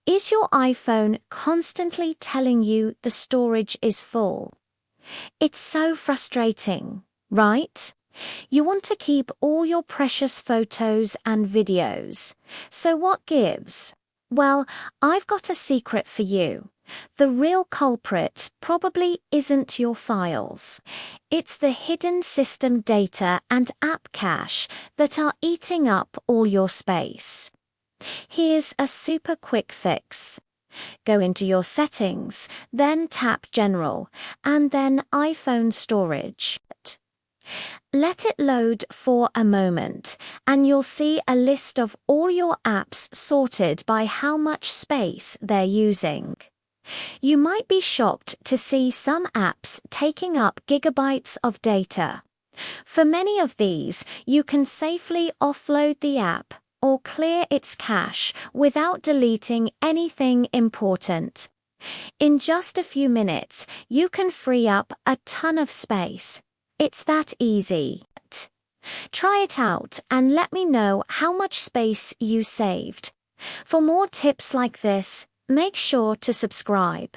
Is your iPhone constantly telling you the storage is full? It's so frustrating, right? You want to keep all your precious photos and videos. So what gives? Well, I've got a secret for you. The real culprit probably isn't your files. It's the hidden system data and app cache that are eating up all your space. Here's a super quick fix. Go into your settings, then tap General, and then iPhone Storage. Let it load for a moment, and you'll see a list of all your apps sorted by how much space they're using. You might be shocked to see some apps taking up gigabytes of data. For many of these, you can safely offload the app or clear its cache without deleting anything important. In just a few minutes, you can free up a ton of space. It's that easy. Try it out and let me know how much space you saved. For more tips like this, make sure to subscribe.